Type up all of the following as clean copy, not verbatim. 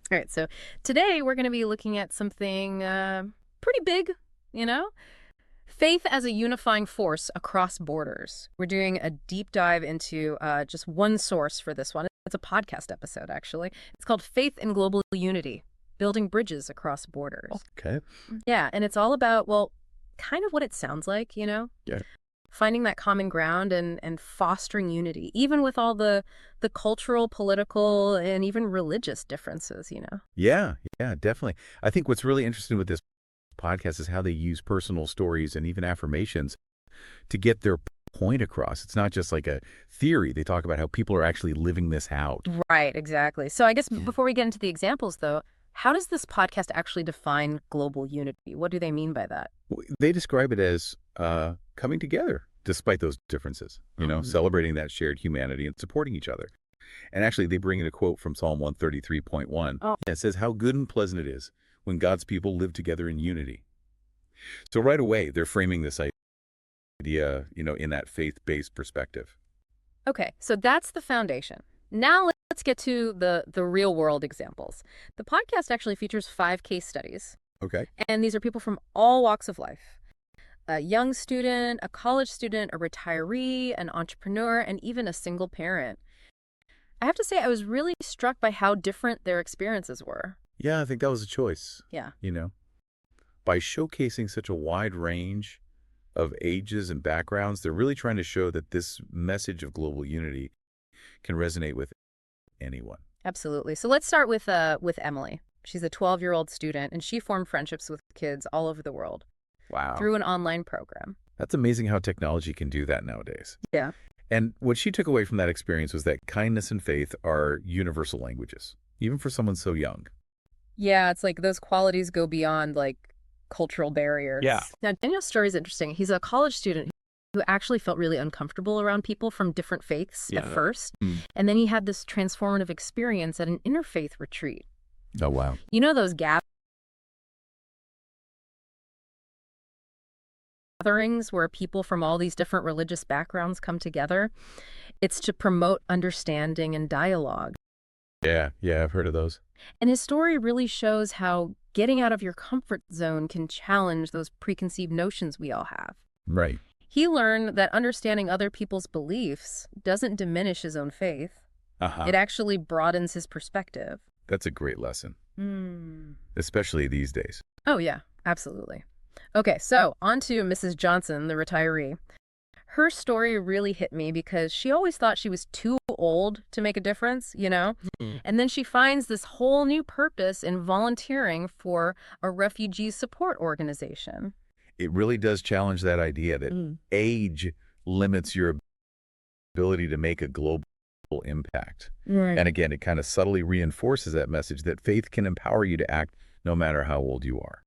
All right, so today we're going to be looking at something pretty big, you know? Faith as a unifying force across borders. We're doing a deep dive into just one source for this one. It's a podcast episode, actually. It's called Faith in Global Unity, Building Bridges Across Borders. Okay. Yeah, and it's all about, well, kind of what it sounds like, Yeah. finding that common ground and fostering unity, even with all the cultural, political, and even religious differences. Yeah, definitely. I think what's really interesting with this podcast is how they use personal stories and even affirmations to get their point across. It's not just like a theory. They talk about how people are actually living this out. Right, exactly. So I guess Yeah. before we get into the examples, though, how does this podcast actually define global unity? What do they mean by that? They describe it as coming together despite those differences, celebrating that shared humanity and supporting each other. And actually, they bring in a quote from Psalm 133.1. Oh, It says, how good and pleasant it is when God's people live together in unity. So right away, they're framing this idea, in that faith-based perspective. okay. So that's the foundation. Now let's get to the real world examples. The podcast actually features 5 case studies, Okay. and these are people from all walks of life. A young student, a college student, a retiree, an entrepreneur, and even a single parent. I have to say, I was really struck by how different their experiences were. Yeah, I think that was a choice, Yeah. By showcasing such a wide range of ages and backgrounds, they're really trying to show that this message of global unity can resonate with anyone. Absolutely. So let's start with Emily. She's a 12-year-old student, and she formed friendships with kids all over the world Wow. through an online program. That's amazing how technology can do that nowadays. Yeah. And what she took away from that experience was that kindness and faith are universal languages, even for someone so young. Yeah, it's like those qualities go beyond like cultural barriers. Yeah. Now, Daniel's story is interesting. He's a college student who actually felt really uncomfortable around people from different faiths at Yeah. first. Mm. And then he had this transformative experience at an interfaith retreat. Oh, wow. You know those gatherings where people from all these different religious backgrounds come together? It's to promote understanding and dialogue. Yeah, I've heard of those. And his story really shows how getting out of your comfort zone can challenge those preconceived notions we all have. Right. He learned that understanding other people's beliefs doesn't diminish his own faith. Uh-huh. It actually broadens his perspective. That's a great lesson, Hmm. especially these days. Oh, yeah, absolutely. Okay, so on to Mrs. Johnson, the retiree. Her story really hit me because she always thought she was too old to make a difference. Mm. And then she finds this whole new purpose in volunteering for a refugee support organization. It really does challenge that idea that age limits your ability to make a global impact. Right. And again, it kind of subtly reinforces that message that faith can empower you to act no matter how old you are.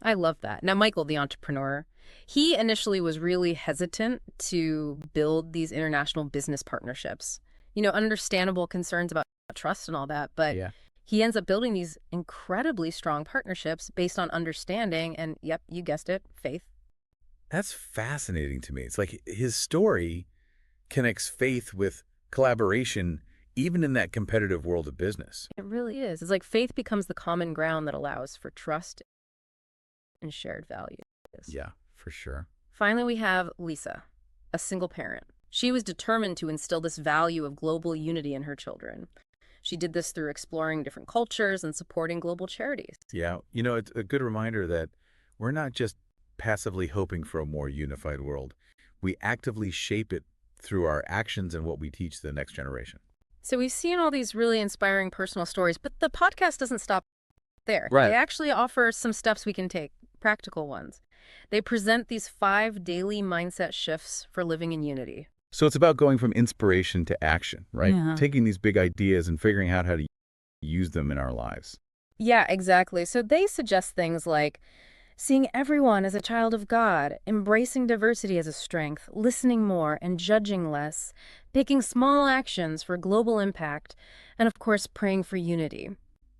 I love that. Now, Michael, the entrepreneur, he initially was really hesitant to build these international business partnerships. Understandable concerns about trust and all that, but Yeah. he ends up building these incredibly strong partnerships based on understanding and, yep, you guessed it, faith. That's fascinating to me. It's like his story connects faith with collaboration, even in that competitive world of business. It really is. It's like faith becomes the common ground that allows for trust and shared values. Yeah, for sure. Finally, we have Lisa, a single parent. She was determined to instill this value of global unity in her children. She did this through exploring different cultures and supporting global charities. Yeah, it's a good reminder that we're not just passively hoping for a more unified world. We actively shape it through our actions and what we teach the next generation. So we've seen all these really inspiring personal stories, but the podcast doesn't stop there. Right. They actually offer some steps we can take, practical ones. They present these 5 daily mindset shifts for living in unity. So it's about going from inspiration to action, right? Yeah. Taking these big ideas and figuring out how to use them in our lives. Yeah, exactly. So they suggest things like seeing everyone as a child of God, embracing diversity as a strength, listening more and judging less, picking small actions for global impact, and of course, praying for unity.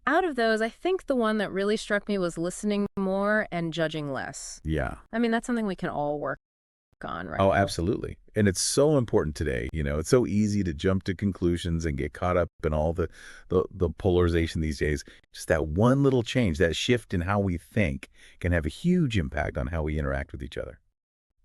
Out of those, I think the one that really struck me was listening more and judging less. Yeah. I mean, that's something we can all work on, right? Oh, absolutely. And it's so important today. It's so easy to jump to conclusions and get caught up in all the polarization these days. Just that one little change, that shift in how we think can have a huge impact on how we interact with each other.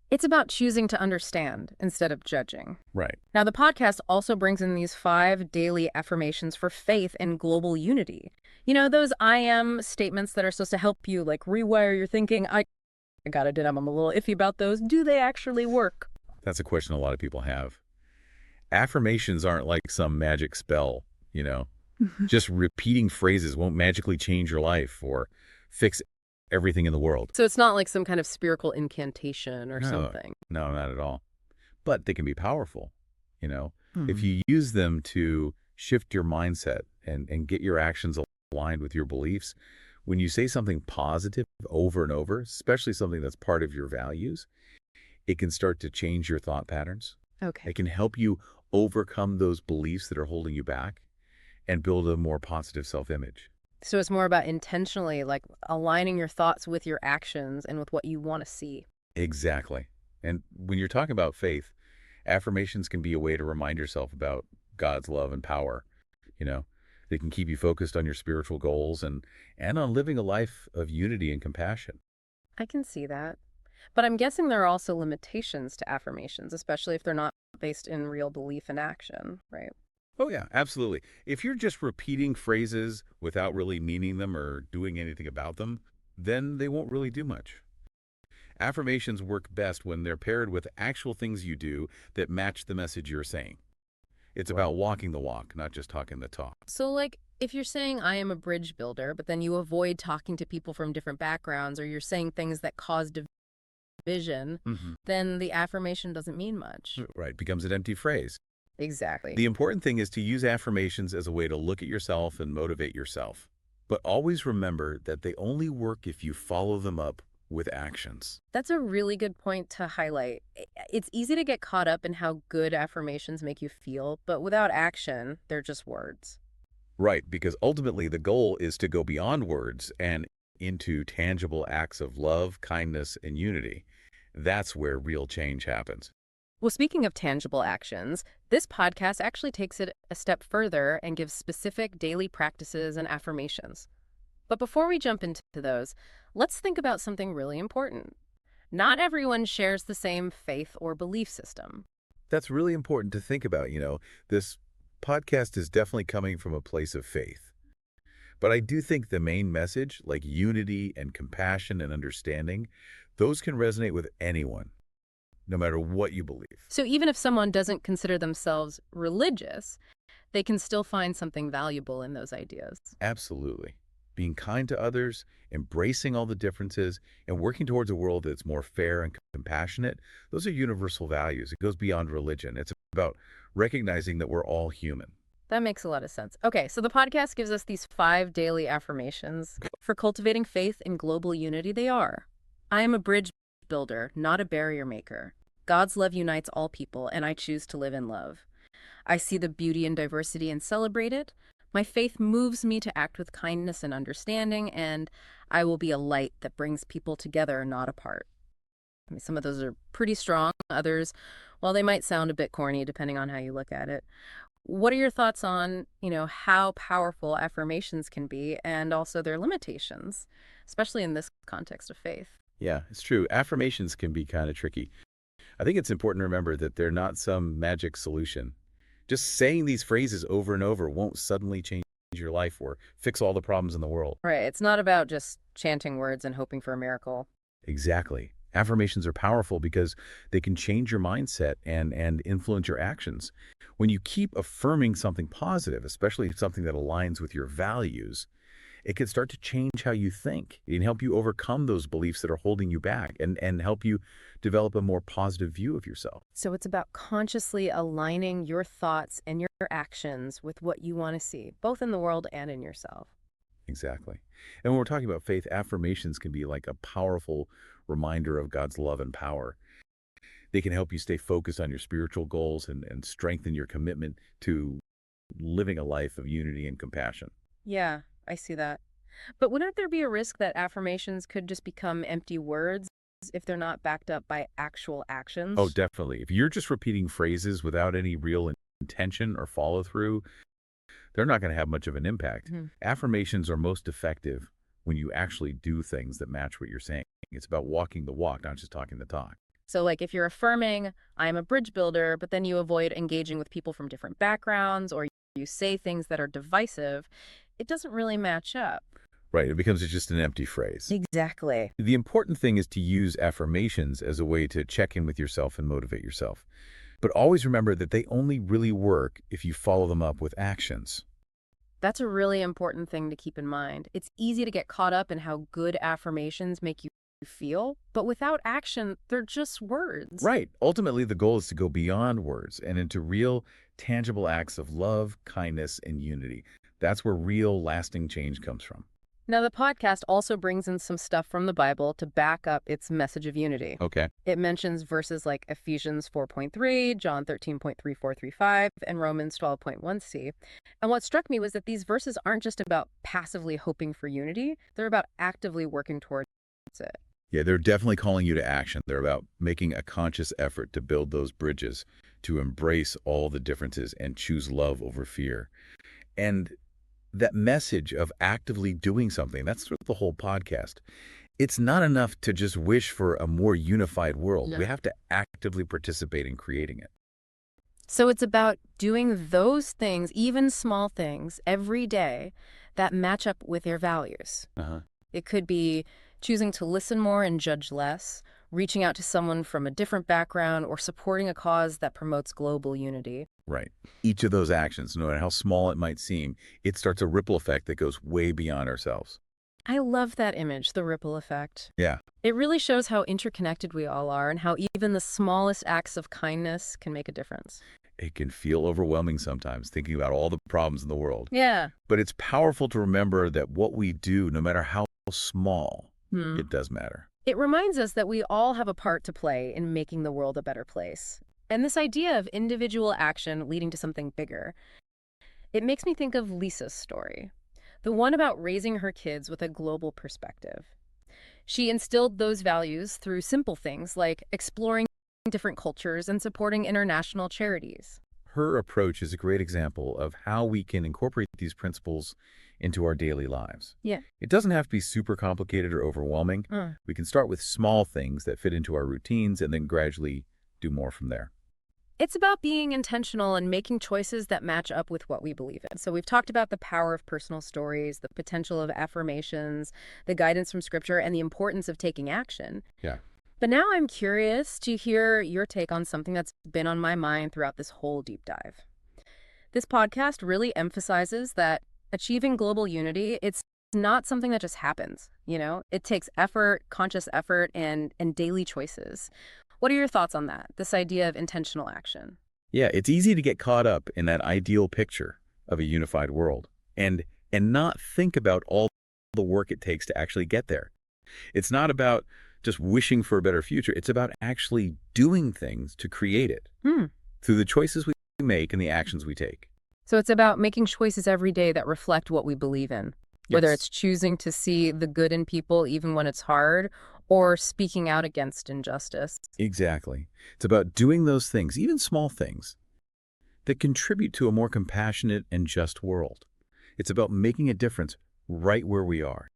It's about choosing to understand instead of judging. Right. Now, the podcast also brings in these 5 daily affirmations for faith and global unity. Those I am statements that are supposed to help you, like, rewire your thinking. I gotta admit, I'm a little iffy about those. Do they actually work? That's a question a lot of people have. Affirmations aren't like some magic spell, you know. Just repeating phrases won't magically change your life or fix everything in the world. So it's not like some kind of spiritual incantation or No, something. no, not at all. But they can be powerful, you know. If Hmm. you use them to shift your mindset and get your actions aligned with your beliefs, when you say something positive over and over, especially something that's part of your values, it can start to change your thought patterns. Okay. It can help you overcome those beliefs that are holding you back and build a more positive self-image. So it's more about intentionally, like, aligning your thoughts with your actions and with what you want to see. Exactly. And when you're talking about faith, affirmations can be a way to remind yourself about God's love and power. You know, they can keep you focused on your spiritual goals and on living a life of unity and compassion. I can see that. But I'm guessing there are also limitations to affirmations, especially if they're not based in real belief and action, right? Oh, yeah, absolutely. If you're just repeating phrases without really meaning them or doing anything about them, then they won't really do much. Affirmations work best when they're paired with actual things you do that match the message you're saying. It's about walking the walk, not just talking the talk. So, like, if you're saying I am a bridge builder, but then you avoid talking to people from different backgrounds, or you're saying things that cause division, Hmm. then the affirmation doesn't mean much. Right, becomes an empty phrase. Exactly. The important thing is to use affirmations as a way to look at yourself and motivate yourself. But always remember that they only work if you follow them up with actions. That's a really good point to highlight. It's easy to get caught up in how good affirmations make you feel, but without action, they're just words. Right, because ultimately the goal is to go beyond words and into tangible acts of love, kindness, and unity. That's where real change happens. Well, speaking of tangible actions, this podcast actually takes it a step further and gives specific daily practices and affirmations. But before we jump into those, let's think about something really important. Not everyone shares the same faith or belief system. That's really important to think about. This podcast is definitely coming from a place of faith. But I do think the main message, like unity and compassion and understanding, those can resonate with anyone, no matter what you believe. So even if someone doesn't consider themselves religious, they can still find something valuable in those ideas. Absolutely. Being kind to others, embracing all the differences, and working towards a world that's more fair and compassionate, those are universal values. It goes beyond religion. It's about recognizing that we're all human. That makes a lot of sense. Okay, so the podcast gives us these 5 daily affirmations. For cultivating faith in global unity, they are: I am a bridge builder, not a barrier maker. God's love unites all people, and I choose to live in love. I see the beauty in diversity and celebrate it. My faith moves me to act with kindness and understanding, and I will be a light that brings people together, not apart. I mean, some of those are pretty strong. Others, well, they might sound a bit corny depending on how you look at it. What are your thoughts on, how powerful affirmations can be and also their limitations, especially in this context of faith? Yeah, it's true. Affirmations can be kind of tricky. I think it's important to remember that they're not some magic solution. Just saying these phrases over and over won't suddenly change your life or fix all the problems in the world. Right. It's not about just chanting words and hoping for a miracle. Exactly. Affirmations are powerful because they can change your mindset and influence your actions. When you keep affirming something positive, especially something that aligns with your values, it can start to change how you think. It can help you overcome those beliefs that are holding you back and help you develop a more positive view of yourself. So it's about consciously aligning your thoughts and your actions with what you want to see, both in the world and in yourself. Exactly. And when we're talking about faith, affirmations can be like a powerful reminder of God's love and power. They can help you stay focused on your spiritual goals and strengthen your commitment to living a life of unity and compassion. Yeah, I see that. But wouldn't there be a risk that affirmations could just become empty words if they're not backed up by actual Oh, actions. definitely. If you're just repeating phrases without any real intention or follow through, they're not going to have much of an impact. Mhm. Affirmations are most effective when you actually do things that match what you're saying. It's about walking the walk, not just talking the talk. So, like, if you're affirming, I'm a bridge builder, but then you avoid engaging with people from different backgrounds or you say things that are divisive, it doesn't really match up. Right. It becomes just an empty phrase. Exactly. The important thing is to use affirmations as a way to check in with yourself and motivate yourself. But always remember that they only really work if you follow them up with actions. That's a really important thing to keep in mind. It's easy to get caught up in how good affirmations make you feel, but without action, they're just words. Right. Ultimately, the goal is to go beyond words and into real, tangible acts of love, kindness, and unity. That's where real, lasting change comes from. Now, the podcast also brings in some stuff from the Bible to back up its message of unity. Okay. It mentions verses like Ephesians 4.3, John 13.3435, and Romans 12.1c. And what struck me was that these verses aren't just about passively hoping for unity, they're about actively working towards it. Yeah, they're definitely calling you to action. They're about making a conscious effort to build those bridges, to embrace all the differences and choose love over fear. And that message of actively doing something, that's sort of the whole podcast. It's not enough to just wish for a more unified world. We Yeah. have to actively participate in creating it. So it's about doing those things, even small things, every day that match up with your values. Uh-huh. It could be choosing to listen more and judge less, reaching out to someone from a different background, or supporting a cause that promotes global unity. Right. Each of those actions, no matter how small it might seem, it starts a ripple effect that goes way beyond ourselves. I love that image, the ripple effect. Yeah. It really shows how interconnected we all are and how even the smallest acts of kindness can make a difference. It can feel overwhelming sometimes thinking about all the problems in the world. Yeah. But it's powerful to remember that what we do, no matter how small, Hmm. it does matter. It reminds us that we all have a part to play in making the world a better place. And this idea of individual action leading to something bigger, it makes me think of Lisa's story, the one about raising her kids with a global perspective. She instilled those values through simple things like exploring different cultures and supporting international charities. Her approach is a great example of how we can incorporate these principles into our daily lives. Yeah. It doesn't have to be super complicated or overwhelming. We can start with small things that fit into our routines and then gradually do more from there. It's about being intentional and making choices that match up with what we believe in. So we've talked about the power of personal stories, the potential of affirmations, the guidance from scripture, and the importance of taking action. Yeah. But now I'm curious to hear your take on something that's been on my mind throughout this whole deep dive. This podcast really emphasizes that achieving global unity, it's not something that just happens, you know? It takes effort, conscious effort, and daily choices. What are your thoughts on that, this idea of intentional action? Yeah, it's easy to get caught up in that ideal picture of a unified world and not think about all the work it takes to actually get there. It's not about just wishing for a better future. It's about actually doing things to create it Hmm. through the choices we make and the actions we take. So it's about making choices every day that reflect what we believe in, whether Yes, it's choosing to see the good in people even when it's hard, or speaking out against injustice. exactly. It's about doing those things, even small things, that contribute to a more compassionate and just world. It's about making a difference right where we are,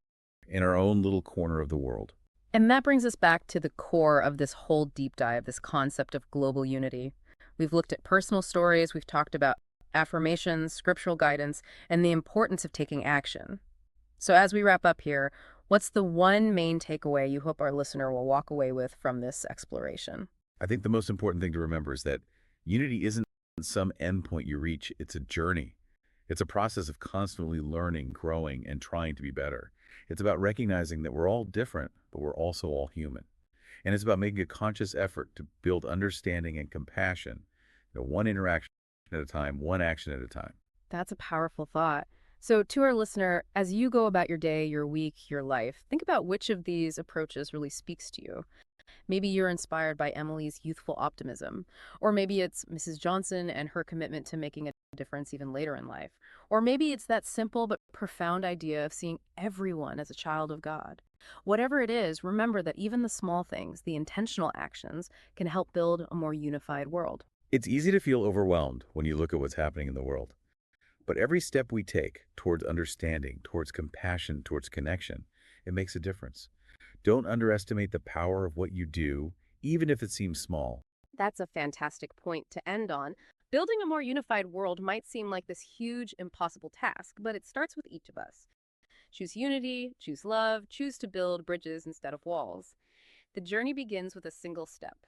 in our own little corner of the world. And that brings us back to the core of this whole deep dive, this concept of global unity. We've looked at personal stories, we've talked about affirmations, scriptural guidance, and the importance of taking action. So as we wrap up here, what's the one main takeaway you hope our listener will walk away with from this exploration? I think the most important thing to remember is that unity isn't some endpoint you reach. It's a journey. It's a process of constantly learning, growing, and trying to be better. It's about recognizing that we're all different, but we're also all human. And it's about making a conscious effort to build understanding and compassion, one interaction at a time, one action at a time. That's a powerful thought. So, to our listener, as you go about your day, your week, your life, think about which of these approaches really speaks to you. Maybe you're inspired by Emily's youthful optimism, or maybe it's Mrs. Johnson and her commitment to making a difference even later in life, or maybe it's that simple but profound idea of seeing everyone as a child of God. Whatever it is, remember that even the small things, the intentional actions, can help build a more unified world. It's easy to feel overwhelmed when you look at what's happening in the world. But every step we take towards understanding, towards compassion, towards connection, it makes a difference. Don't underestimate the power of what you do, even if it seems small. That's a fantastic point to end on. Building a more unified world might seem like this huge, impossible task, but it starts with each of us. Choose unity, choose love, choose to build bridges instead of walls. The journey begins with a single step.